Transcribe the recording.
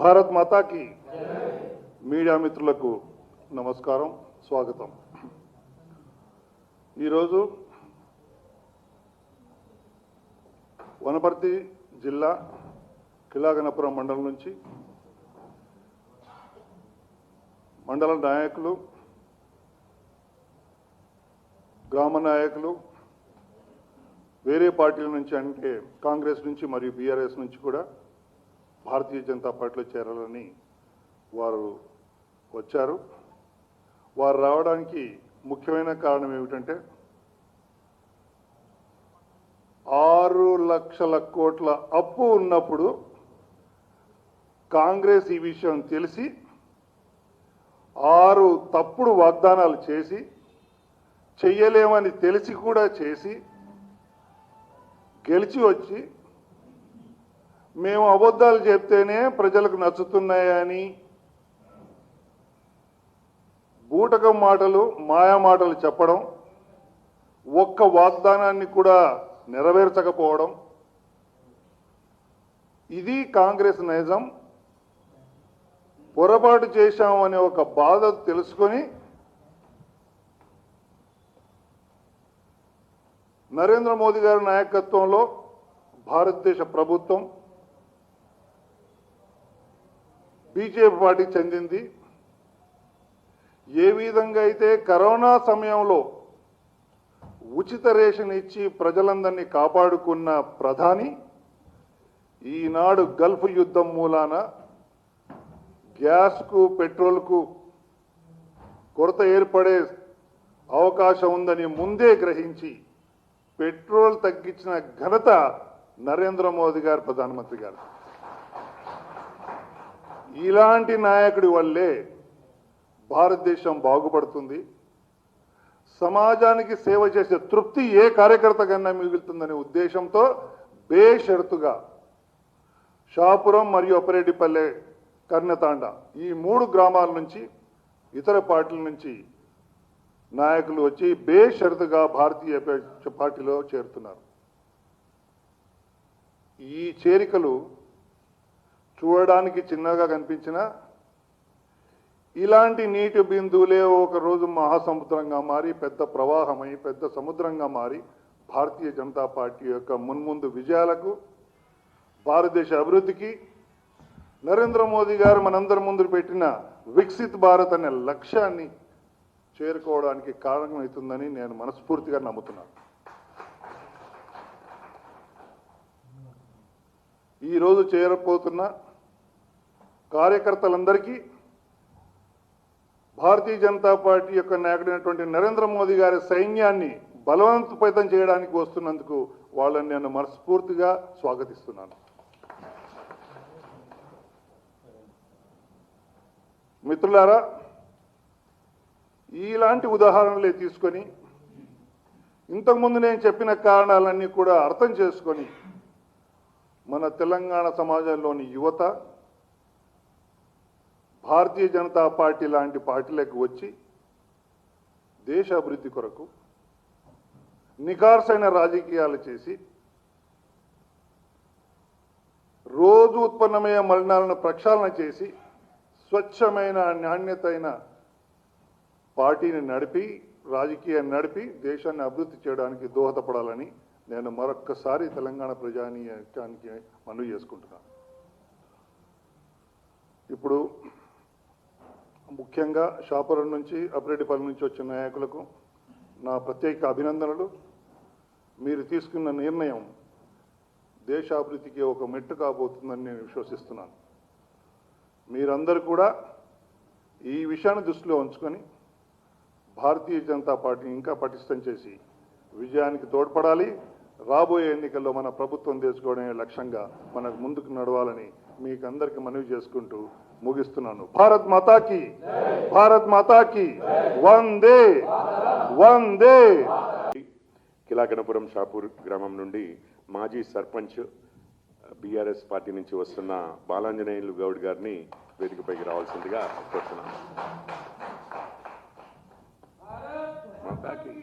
భారత్ మాతాకి మీడియా మిత్రులకు నమస్కారం, స్వాగతం. ఈరోజు వనపర్తి జిల్లా కిలాగనపురం మండలం నుంచి మండల నాయకులు, గ్రామ నాయకులు, వేరే పార్టీల నుంచి అంటే కాంగ్రెస్ నుంచి మరియు బీఆర్ఎస్ నుంచి కూడా భారతీయ జనతా పార్టీలో చేరాలని వారు వచ్చారు. వారు రావడానికి ముఖ్యమైన కారణం ఏమిటంటే 6 లక్షల కోట్ల అప్పు ఉన్నప్పుడు కాంగ్రెస్ ఈ విషయం తెలిసి 6 తప్పుడు వాగ్దానాలు చేసి చెయ్యలేమని తెలిసి కూడా చేసి గెలిచి వచ్చి మేము అబద్ధాలు చెప్తేనే ప్రజలకు నచ్చుతున్నాయని బూటకం మాటలు, మాయా మాటలు చెప్పడం, ఒక్క వాగ్దానాన్ని కూడా నెరవేర్చకపోవడం, ఇది కాంగ్రెస్ నైజం. పొరపాటు చేశామనే ఒక బాధ తెలుసుకొని నరేంద్ర మోదీ గారి నాయకత్వంలో భారతదేశ ప్రభుత్వం బీజేపీ పార్టీకి చెందింది. ఏ విధంగా అయితే కరోనా సమయంలో ఉచిత రేషన్ ఇచ్చి ప్రజలందరినీ కాపాడుకున్న ప్రధాని ఈనాడు గల్ఫ్ యుద్ధం మూలాన గ్యాస్కు, పెట్రోల్కు కొరత ఏర్పడే అవకాశం ఉందని ముందే గ్రహించి పెట్రోల్ తగ్గించిన ఘనత నరేంద్ర మోదీ గారు, ప్రధానమంత్రి గారు. ఇలాంటి నాయకుడి వల్లే భారతదేశం బాగుపడుతుంది. సమాజానికి సేవ చేసే తృప్తి ఏ కార్యకర్త కన్నా మిగులుతుందనే ఉద్దేశంతో బేషరతుగా షాపురం మరియు అపరెడ్డిపల్లె, కర్ణతాండ ఈ 3 గ్రామాల నుంచి ఇతర పార్టీల నుంచి నాయకులు వచ్చి బేషరతుగా భారతీయ పార్టీలో చేరుతున్నారు. ఈ చేరికలు చూడడానికి చిన్నగా కనిపించినా ఇలాంటి నీటి బిందువులే ఒకరోజు మహాసముద్రంగా మారి పెద్ద ప్రవాహమై పెద్ద సముద్రంగా మారి భారతీయ జనతా పార్టీ యొక్క మున్ముందు విజయాలకు, భారతదేశ అభివృద్ధికి, నరేంద్ర మోదీ గారు మనందరి ముందు పెట్టిన వికసిత్ భారత్ అనే లక్ష్యాన్ని చేరుకోవడానికి కారణమవుతుందని నేను మనస్ఫూర్తిగా నమ్ముతున్నాను. ఈరోజు చేరపోతున్న కార్యకర్తలందరికీ భారతీయ జనతా పార్టీ యొక్క నాయకుడైనటువంటి నరేంద్ర మోదీ గారి సైన్యాన్ని బలవంతపైతం చేయడానికి వస్తున్నందుకు వాళ్ళని నేను మనస్ఫూర్తిగా స్వాగతిస్తున్నాను. మిత్రులారా, ఇలాంటి ఉదాహరణలే తీసుకొని ఇంతకుముందు నేను చెప్పిన కారణాలన్నీ కూడా అర్థం చేసుకొని మన తెలంగాణ సమాజంలోని యువత భారతీయ జనతా పార్టీ లాంటి పార్టీలకు వచ్చి దేశ అభివృద్ధి కొరకు నిఖార్సైన రాజకీయాలు చేసి రోజు ఉత్పన్నమయ్యే మలినాలను ప్రక్షాళన చేసి స్వచ్ఛమైన, నాణ్యతైన పార్టీని నడిపి, రాజకీయాన్ని నడిపి దేశాన్ని అభివృద్ధి చేయడానికి దోహదపడాలని నేను మరొక్కసారి తెలంగాణ ప్రజానీకానికి మనవి చేసుకుంటున్నాను. ఇప్పుడు ముఖ్యంగా షాపురం నుంచి, అపరెడ్డిపల్లి నుంచి వచ్చిన నాయకులకు నా ప్రత్యేక అభినందనలు. మీరు తీసుకున్న నిర్ణయం దేశాభివృద్ధికి ఒక మెట్టు కాబోతుందని నేను విశ్వసిస్తున్నాను. మీరందరూ కూడా ఈ విషయాన్ని దృష్టిలో ఉంచుకొని భారతీయ జనతా పార్టీని ఇంకా పటిష్టం చేసి విజయానికి తోడ్పడాలి. రాబోయే ఎన్నికల్లో మన ప్రభుత్వం తెచ్చుకోవడమే లక్ష్యంగా మనకు ముందుకు నడవాలని మీకు అందరికీ మనవి చేసుకుంటూ ముగిస్తున్నాను. భారత్ మాతాకి, భారత్ మాతాకి వందే వందే. కిలాగనపురం షాపూర్ గ్రామం నుండి మాజీ సర్పంచ్ బీఆర్ఎస్ పార్టీ నుంచి వస్తున్న బాలాంజనేయులు గౌడ్ గారిని వేదికపైకి రావాల్సిందిగా కోరుతున్నాను. మాతాకి